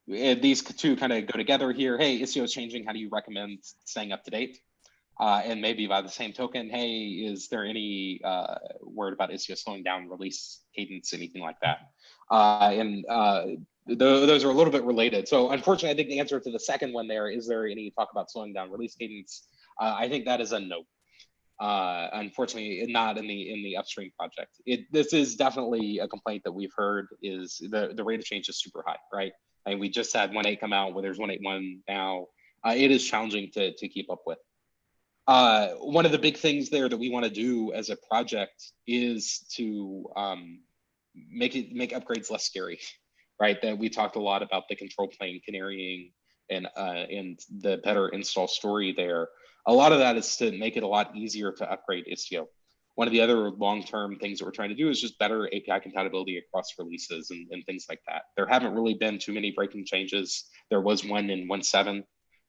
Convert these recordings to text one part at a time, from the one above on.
these two kind of go together here. Hey, Istio is changing. How do you recommend staying up to date? And maybe by the same token, hey, is there any word about Istio slowing down release cadence, anything like that? Those are a little bit related. So unfortunately, I think the answer to the second one there, is there any talk about slowing down release cadence? I think that is a no. Unfortunately, not in the upstream project. This is definitely a complaint that we've heard, is the rate of change is super high, right? And we just had 1.8 come out, where there's 1.8.1 now. It is challenging to keep up with. One of the big things there that we want to do as a project is to make upgrades less scary, right? That we talked a lot about the control plane canarying and the better install story there. A lot of that is to make it a lot easier to upgrade Istio. One of the other long-term things that we're trying to do is just better API compatibility across releases and things like that. There haven't really been too many breaking changes. There was one in 1.7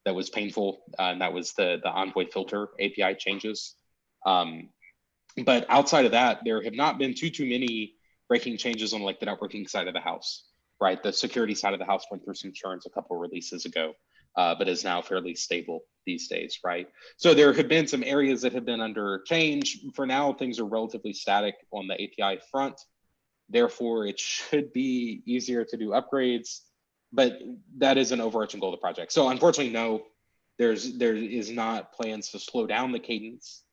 that was painful, and that was the Envoy filter API changes. But outside of that, there have not been too many breaking changes on like the networking side of the house, right? The security side of the house went through some churns a couple of releases ago, but is now fairly stable these days, right? So there have been some areas that have been under change. For now, things are relatively static on the API front. Therefore, it should be easier to do upgrades, but that is an overarching goal of the project. So unfortunately, no, there is not plans to slow down the cadence.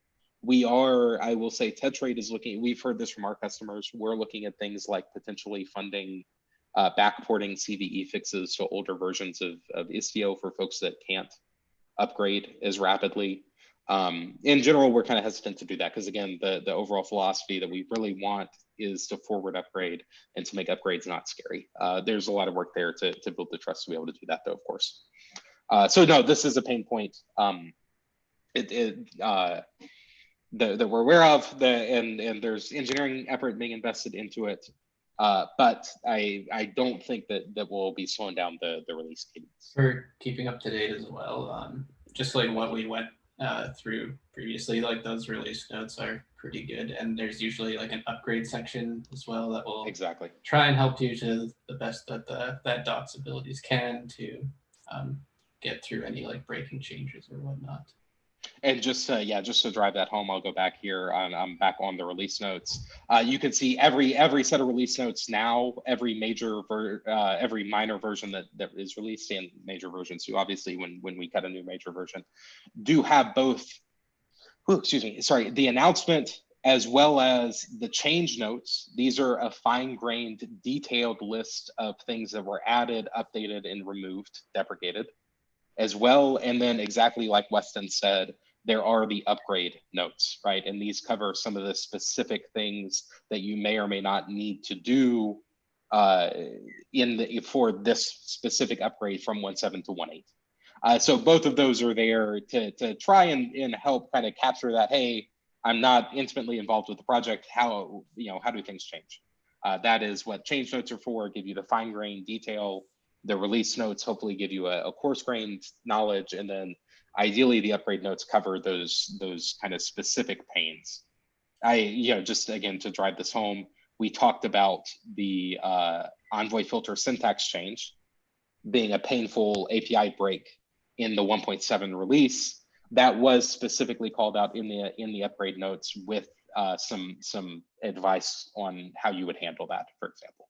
We are, I will say, Tetrate is looking, we've heard this from our customers, we're looking at things like potentially funding backporting CVE fixes to older versions of Istio for folks that can't upgrade as rapidly. In general, we're kind of hesitant to do that because, again, the overall philosophy that we really want is to forward upgrade and to make upgrades not scary. There's a lot of work there to build the trust to be able to do that, though, of course. So no, this is a pain point that we're aware of, and there's engineering effort being invested into it. But I don't think that we'll be slowing down the release cadence. For keeping up to date as well, just like what we went through previously, like those release notes are pretty good, and there's usually like an upgrade section as well that will exactly try and help you to the best that that doc's abilities can to get through any like breaking changes or whatnot. And just to drive that home, I'll go back here. I'm back on the release notes. You can see every set of release notes now, every minor version that is released, and major versions too. Obviously, when we cut a new major version, do have both. The announcement as well as the change notes. These are a fine-grained, detailed list of things that were added, updated, and removed, deprecated, as well. And then exactly like Weston said, there are the upgrade notes, right? And these cover some of the specific things that you may or may not need to do for this specific upgrade from 1.7 to 1.8. So both of those are there to try and help kind of capture that, hey, I'm not intimately involved with the project. How do things change? That is what change notes are for, give you the fine-grained detail. The release notes hopefully give you a coarse-grained knowledge, and then ideally the upgrade notes cover those kind of specific pains. Just again, to drive this home, we talked about the Envoy filter syntax change being a painful API break in the 1.7 release. That was specifically called out in the upgrade notes with some advice on how you would handle that, for example.